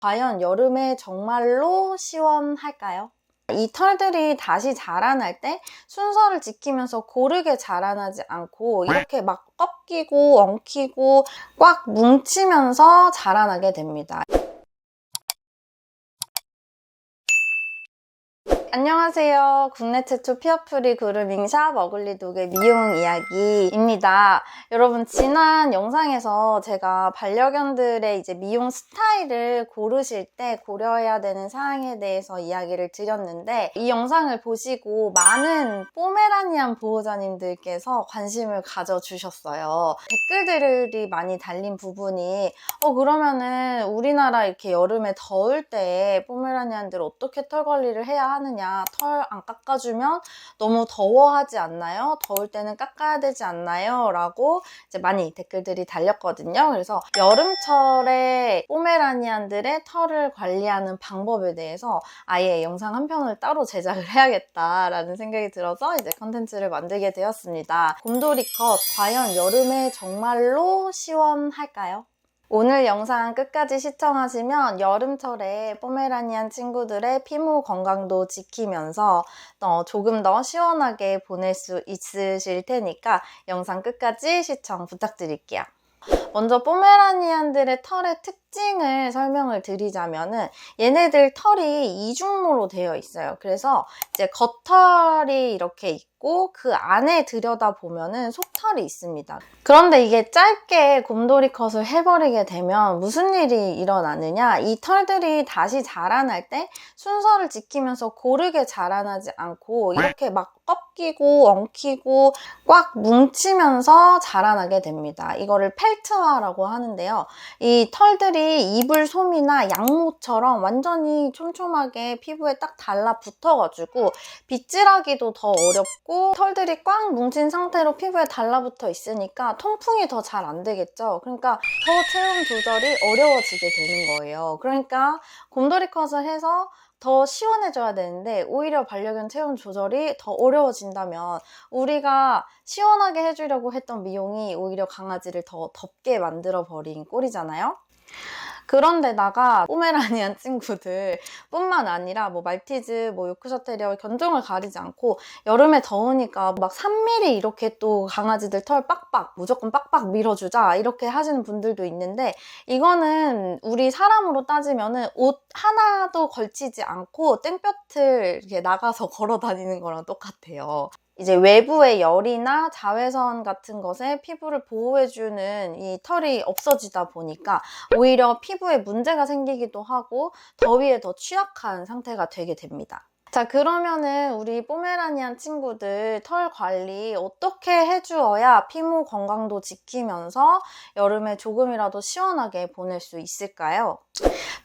과연 여름에 정말로 시원할까요? 이 털들이 다시 자라날 때 순서를 지키면서 고르게 자라나지 않고 이렇게 막 꺾이고 엉키고 꽉 뭉치면서 자라나게 됩니다. 안녕하세요. 국내 최초 피어프리 그루밍샵 어글리독의 미용 이야기입니다. 여러분, 지난 영상에서 제가 반려견들의 이제 미용 스타일을 고르실 때 고려해야 되는 사항에 대해서 이야기를 드렸는데, 이 영상을 보시고 많은 포메라니안 보호자님들께서 관심을 가져주셨어요. 댓글들이 많이 달린 부분이 그러면은 우리나라 이렇게 여름에 더울 때 포메라니안들 어떻게 털 관리를 해야 하느냐, 털 안 깎아주면 너무 더워하지 않나요? 더울 때는 깎아야 되지 않나요? 라고 이제 많이 댓글들이 달렸거든요. 그래서 여름철에 포메라니안들의 털을 관리하는 방법에 대해서 아예 영상 한 편을 따로 제작을 해야겠다라는 생각이 들어서 이제 컨텐츠를 만들게 되었습니다. 곰돌이 컷, 과연 여름에 정말로 시원할까요? 오늘 영상 끝까지 시청하시면 여름철에 포메라니안 친구들의 피부 건강도 지키면서 조금 더 시원하게 보낼 수 있으실 테니까 영상 끝까지 시청 부탁드릴게요. 먼저 포메라니안들의 털의 특징을 설명을 드리자면은, 얘네들 털이 이중모로 되어 있어요. 그래서 이제 겉털이 이렇게 있고 그 안에 들여다보면은 속털이 있습니다. 그런데 이게 짧게 곰돌이 컷을 해버리게 되면 무슨 일이 일어나느냐, 이 털들이 다시 자라날 때 순서를 지키면서 고르게 자라나지 않고 이렇게 막 꺾이고 엉키고 꽉 뭉치면서 자라나게 됩니다. 이거를 펠트화라고 하는데요. 이 털들이 이불솜이나 양모처럼 완전히 촘촘하게 피부에 딱 달라붙어가지고 빗질하기도 더 어렵고, 털들이 꽉 뭉친 상태로 피부에 달라붙어 있으니까 통풍이 더 잘 안 되겠죠. 그러니까 더 체온 조절이 어려워지게 되는 거예요. 그러니까 곰돌이 컷을 해서 더 시원해져야 되는데 오히려 반려견 체온 조절이 더 어려워진다면 우리가 시원하게 해주려고 했던 미용이 오히려 강아지를 더 덥게 만들어 버린 꼴이잖아요. 그런데다가 포메라니안 친구들 뿐만 아니라 말티즈, 요크셔 테리어 견종을 가리지 않고 여름에 더우니까 막 3mm 이렇게 또 강아지들 털 빡빡, 무조건 빡빡 밀어주자 이렇게 하시는 분들도 있는데, 이거는 우리 사람으로 따지면은 옷 하나도 걸치지 않고 땡볕을 이렇게 나가서 걸어 다니는 거랑 똑같아요. 이제 외부의 열이나 자외선 같은 것에 피부를 보호해주는 이 털이 없어지다 보니까 오히려 피부에 문제가 생기기도 하고 더위에 더 취약한 상태가 되게 됩니다. 자, 그러면은 우리 포메라니안 친구들 털 관리 어떻게 해주어야 피부 건강도 지키면서 여름에 조금이라도 시원하게 보낼 수 있을까요?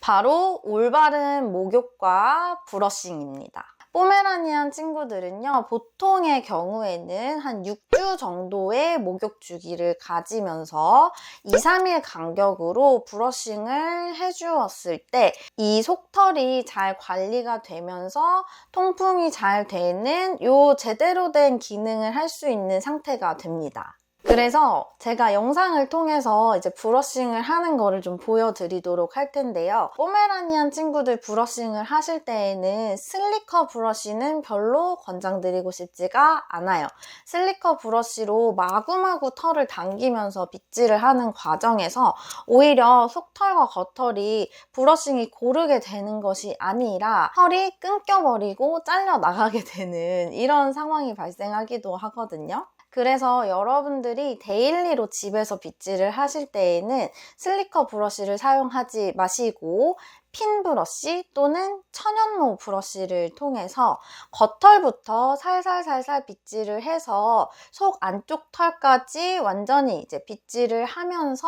바로 올바른 목욕과 브러싱입니다. 포메라니안 친구들은요, 보통의 경우에는 한 6주 정도의 목욕 주기를 가지면서 2-3일 간격으로 브러싱을 해주었을 때 이 속털이 잘 관리가 되면서 통풍이 잘 되는 제대로 된 기능을 할 수 있는 상태가 됩니다. 그래서 제가 영상을 통해서 이제 브러싱을 하는 거를 좀 보여드리도록 할 텐데요. 포메라니안 친구들 브러싱을 하실 때에는 슬리커 브러쉬는 별로 권장드리고 싶지가 않아요. 슬리커 브러쉬로 마구마구 털을 당기면서 빗질을 하는 과정에서 오히려 속털과 겉털이 브러싱이 고르게 되는 것이 아니라 털이 끊겨버리고 잘려 나가게 되는 이런 상황이 발생하기도 하거든요. 그래서 여러분들이 데일리로 집에서 빗질을 하실 때에는 슬리커 브러쉬를 사용하지 마시고 핀 브러쉬 또는 천연모 브러쉬를 통해서 겉털부터 살살살살 빗질을 해서 속 안쪽 털까지 완전히 이제 빗질을 하면서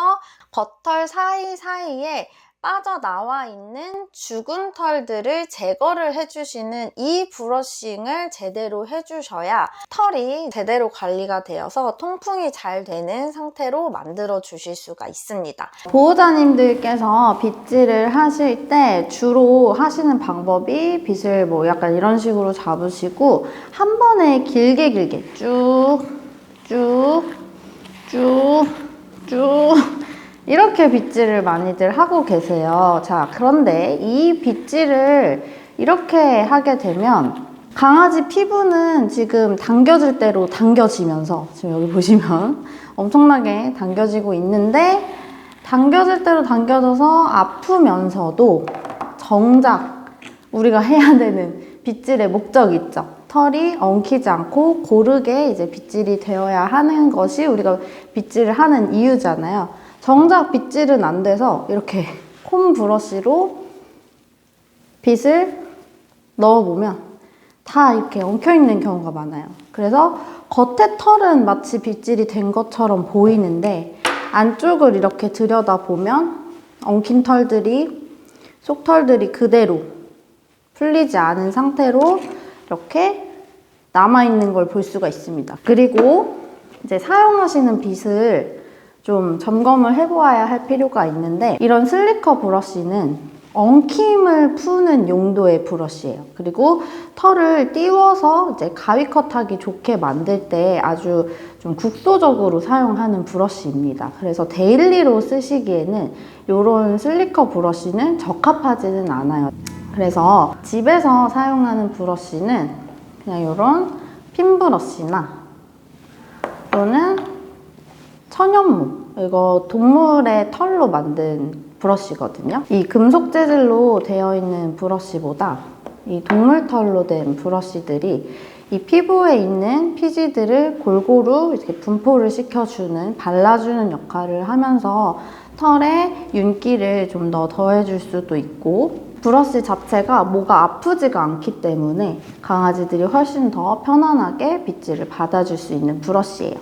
겉털 사이사이에 빠져나와 있는 죽은 털들을 제거를 해주시는 이 브러싱을 제대로 해주셔야 털이 제대로 관리가 되어서 통풍이 잘 되는 상태로 만들어 주실 수가 있습니다. 보호자님들께서 빗질을 하실 때 주로 하시는 방법이 빗을 약간 이런 식으로 잡으시고 한 번에 길게 쭉 이렇게 빗질을 많이들 하고 계세요. 자, 그런데 이 빗질을 이렇게 하게 되면 강아지 피부는 지금 당겨질 대로 당겨지면서 지금 여기 보시면 엄청나게 당겨지고 있는데 당겨질 대로 당겨져서 아프면서도 정작 우리가 해야 되는 빗질의 목적이 있죠. 털이 엉키지 않고 고르게 이제 빗질이 되어야 하는 것이 우리가 빗질을 하는 이유잖아요. 정작 빗질은 안 돼서 이렇게 콤 브러쉬로 빗을 넣어보면 다 이렇게 엉켜있는 경우가 많아요. 그래서 겉에 털은 마치 빗질이 된 것처럼 보이는데 안쪽을 이렇게 들여다보면 엉킨 털들이, 속털들이 그대로 풀리지 않은 상태로 이렇게 남아있는 걸 볼 수가 있습니다. 그리고 이제 사용하시는 빗을 좀 점검을 해보아야 할 필요가 있는데 이런 슬리커 브러쉬는 엉킴을 푸는 용도의 브러쉬예요. 그리고 털을 띄워서 이제 가위컷하기 좋게 만들 때 아주 좀 국소적으로 사용하는 브러쉬입니다. 그래서 데일리로 쓰시기에는 이런 슬리커 브러쉬는 적합하지는 않아요. 그래서 집에서 사용하는 브러쉬는 그냥 이런 핀 브러쉬나 또는 천연모, 이거 동물의 털로 만든 브러쉬거든요. 이 금속 재질로 되어 있는 브러쉬보다 이 동물 털로 된 브러쉬들이 이 피부에 있는 피지들을 골고루 이렇게 분포를 시켜주는, 발라주는 역할을 하면서 털에 윤기를 좀 더 더해줄 수도 있고 브러쉬 자체가 뭐가 아프지가 않기 때문에 강아지들이 훨씬 더 편안하게 빗질을 받아줄 수 있는 브러쉬예요.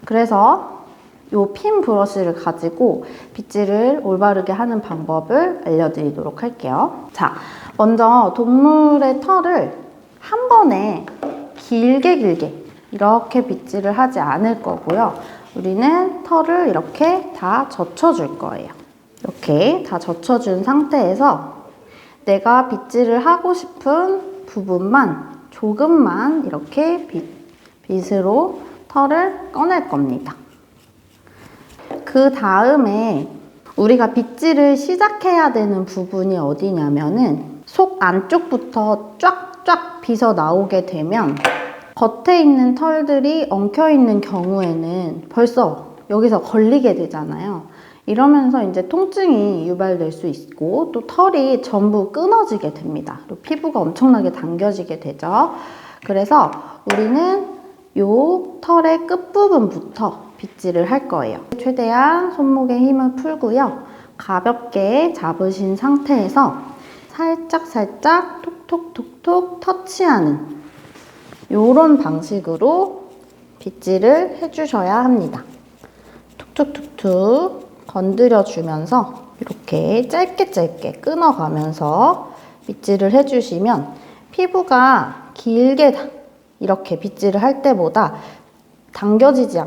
그래서 이 핀 브러쉬를 가지고 빗질을 올바르게 하는 방법을 알려드리도록 할게요. 자, 먼저 동물의 털을 한 번에 길게 이렇게 빗질을 하지 않을 거고요. 우리는 털을 이렇게 다 젖혀줄 거예요. 이렇게 다 젖혀준 상태에서 내가 빗질을 하고 싶은 부분만 조금만 이렇게 빗으로 털을 꺼낼 겁니다. 그 다음에 우리가 빗질을 시작해야 되는 부분이 어디냐면은 속 안쪽부터 쫙쫙 빗어 나오게 되면 겉에 있는 털들이 엉켜있는 경우에는 벌써 여기서 걸리게 되잖아요. 이러면서 이제 통증이 유발될 수 있고 또 털이 전부 끊어지게 됩니다. 그리고 피부가 엄청나게 당겨지게 되죠. 그래서 우리는 이 털의 끝부분부터 빗질을 할 거예요. 최대한 손목에 힘을 풀고요. 가볍게 잡으신 상태에서 살짝 톡톡톡톡 터치하는 이런 방식으로 빗질을 해주셔야 합니다. 툭툭툭툭 건드려주면서 이렇게 짧게 끊어가면서 빗질을 해주시면 피부가 길게 이렇게 빗질을 할 때보다 당겨지지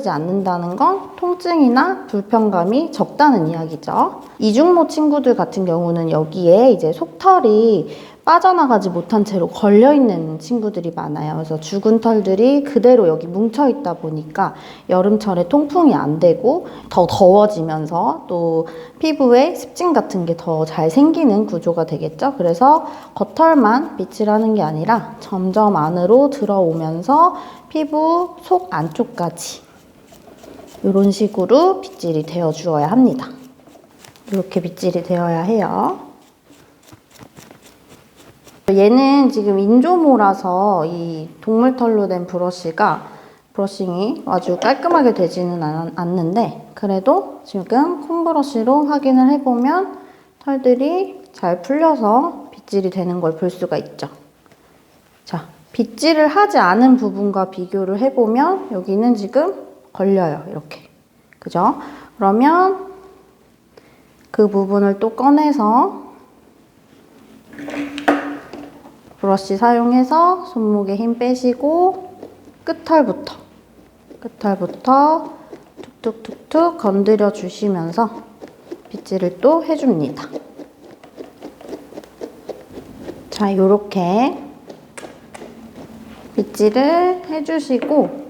않는다는 건 통증이나 불편감이 적다는 이야기죠. 이중모 친구들 같은 경우는 여기에 이제 속털이 빠져나가지 못한 채로 걸려있는 친구들이 많아요. 그래서 죽은 털들이 그대로 여기 뭉쳐있다 보니까 여름철에 통풍이 안 되고 더 더워지면서 또 피부에 습진 같은 게 더 잘 생기는 구조가 되겠죠. 그래서 겉털만 빗질하는 게 아니라 점점 안으로 들어오면서 피부 속 안쪽까지 이런 식으로 빗질이 되어 주어야 합니다. 이렇게 빗질이 되어야 해요. 얘는 지금 인조모라서 이 동물털로 된 브러싱이 아주 깔끔하게 되지는 않는데 그래도 지금 콤브러쉬로 확인을 해보면 털들이 잘 풀려서 빗질이 되는 걸 볼 수가 있죠. 자, 빗질을 하지 않은 부분과 비교를 해보면 여기는 지금 걸려요. 이렇게. 그죠? 그러면 그 부분을 또 꺼내서 브러쉬 사용해서 손목에 힘 빼시고 끝털부터 툭툭툭툭 건드려 주시면서 빗질을 또 해줍니다. 자, 요렇게 빗질을 해주시고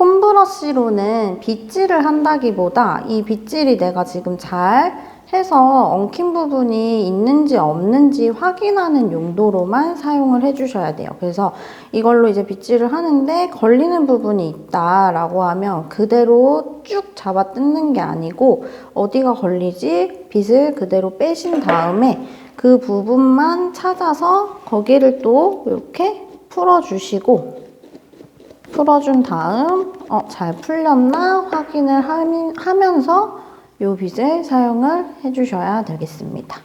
콤브러쉬로는 빗질을 한다기보다 이 빗질이 내가 지금 잘 해서 엉킨 부분이 있는지 없는지 확인하는 용도로만 사용을 해주셔야 돼요. 그래서 이걸로 이제 빗질을 하는데 걸리는 부분이 있다라고 하면 그대로 쭉 잡아 뜯는 게 아니고 어디가 걸리지? 빗을 그대로 빼신 다음에 그 부분만 찾아서 거기를 또 이렇게 풀어주시고 풀어준 다음 잘 풀렸나 확인을 하면서 이 빗을 사용을 해주셔야 되겠습니다.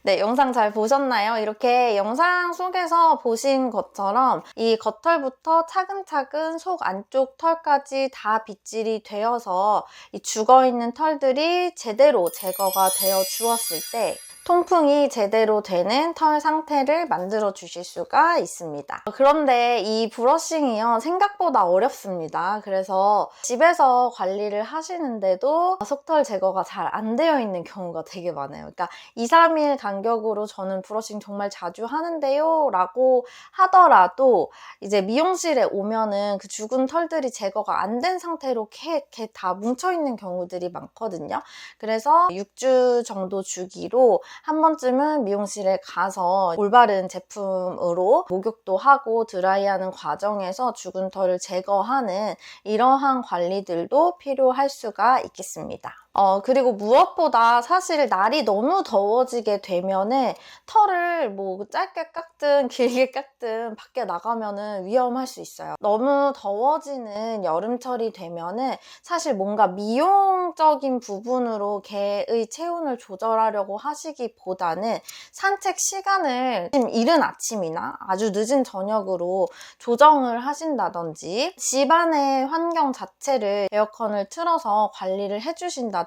네, 영상 잘 보셨나요? 이렇게 영상 속에서 보신 것처럼 이 겉털부터 차근차근 속 안쪽 털까지 다 빗질이 되어서 이 죽어있는 털들이 제대로 제거가 되어 주었을 때 통풍이 제대로 되는 털 상태를 만들어 주실 수가 있습니다. 그런데 이 브러싱이요, 생각보다 어렵습니다. 그래서 집에서 관리를 하시는데도 속털 제거가 잘 안 되어 있는 경우가 되게 많아요. 그러니까 2, 3일 간격으로 저는 브러싱 정말 자주 하는데요 라고 하더라도 이제 미용실에 오면은 그 죽은 털들이 제거가 안 된 상태로 이렇게 다 뭉쳐있는 경우들이 많거든요. 그래서 6주 정도 주기로 한 번쯤은 미용실에 가서 올바른 제품으로 목욕도 하고 드라이하는 과정에서 죽은 털을 제거하는 이러한 관리들도 필요할 수가 있겠습니다. 그리고 무엇보다 사실 날이 너무 더워지게 되면은 털을 뭐 짧게 깎든 길게 깎든 밖에 나가면은 위험할 수 있어요. 너무 더워지는 여름철이 되면은 사실 뭔가 미용적인 부분으로 개의 체온을 조절하려고 하시기보다는 산책 시간을 이른 아침이나 아주 늦은 저녁으로 조정을 하신다든지 집안의 환경 자체를 에어컨을 틀어서 관리를 해주신다든지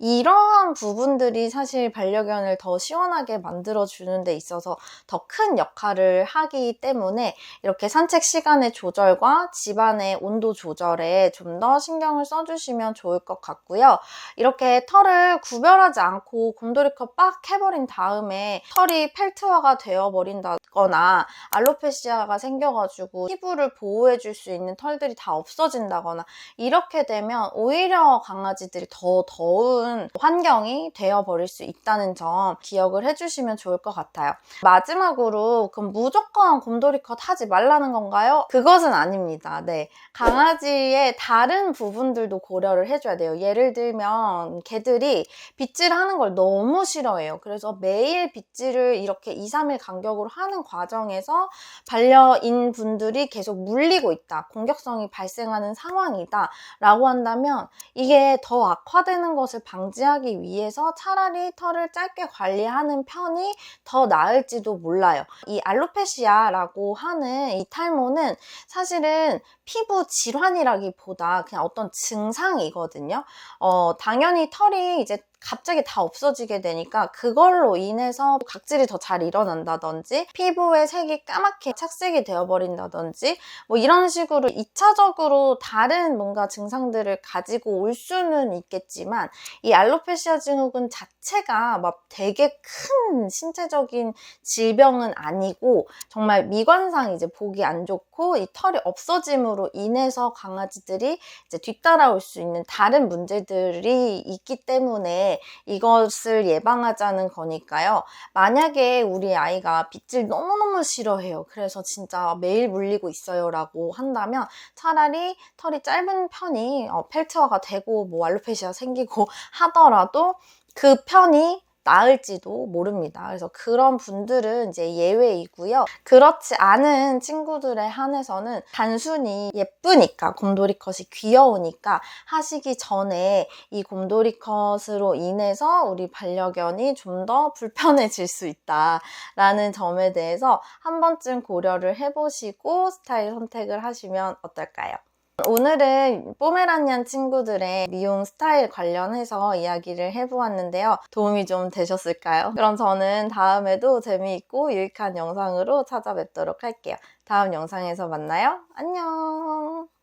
이러한 부분들이 사실 반려견을 더 시원하게 만들어주는 데 있어서 더 큰 역할을 하기 때문에 이렇게 산책 시간의 조절과 집안의 온도 조절에 좀 더 신경을 써주시면 좋을 것 같고요. 이렇게 털을 구별하지 않고 곰돌이컷 빡 해버린 다음에 털이 펠트화가 되어버린다거나 알로페시아가 생겨가지고 피부를 보호해줄 수 있는 털들이 다 없어진다거나 이렇게 되면 오히려 강아지들이 더 더운 환경이 되어버릴 수 있다는 점 기억을 해주시면 좋을 것 같아요. 마지막으로 그럼 무조건 곰돌이컷 하지 말라는 건가요? 그것은 아닙니다. 네, 강아지의 다른 부분들도 고려를 해줘야 돼요. 예를 들면 개들이 빗질하는 걸 너무 싫어해요. 그래서 매일 빗질을 이렇게 2, 3일 간격으로 하는 과정에서 반려인 분들이 계속 물리고 있다, 공격성이 발생하는 상황이다 라고 한다면 이게 더 악화되는 것을 방지하기 위해서 차라리 털을 짧게 관리하는 편이 더 나을지도 몰라요. 이 알로페시아라고 하는 이 탈모는 사실은 피부 질환이라기보다 그냥 어떤 증상이거든요. 당연히 털이 이제 갑자기 다 없어지게 되니까 그걸로 인해서 각질이 더 잘 일어난다든지 피부의 색이 까맣게 착색이 되어버린다든지 뭐 이런 식으로 2차적으로 다른 뭔가 증상들을 가지고 올 수는 있겠지만 이 알로페시아 증후군 자체가 막 되게 큰 신체적인 질병은 아니고 정말 미관상 이제 보기 안 좋고 이 털이 없어짐으로 인해서 강아지들이 이제 뒤따라올 수 있는 다른 문제들이 있기 때문에 이것을 예방하자는 거니까요. 만약에 우리 아이가 빗질 너무너무 싫어해요. 그래서 진짜 매일 물리고 있어요 라고 한다면 차라리 털이 짧은 편이 펠트화가 되고 뭐 알로페시아 생기고 하더라도 그 편이 나을지도 모릅니다. 그래서 그런 분들은 이제 예외이고요. 그렇지 않은 친구들에 한해서는 단순히 예쁘니까, 곰돌이컷이 귀여우니까 하시기 전에 이 곰돌이컷으로 인해서 우리 반려견이 좀 더 불편해질 수 있다라는 점에 대해서 한 번쯤 고려를 해보시고 스타일 선택을 하시면 어떨까요? 오늘은 포메라니안 친구들의 미용 스타일 관련해서 이야기를 해보았는데요. 도움이 좀 되셨을까요? 그럼 저는 다음에도 재미있고 유익한 영상으로 찾아뵙도록 할게요. 다음 영상에서 만나요. 안녕!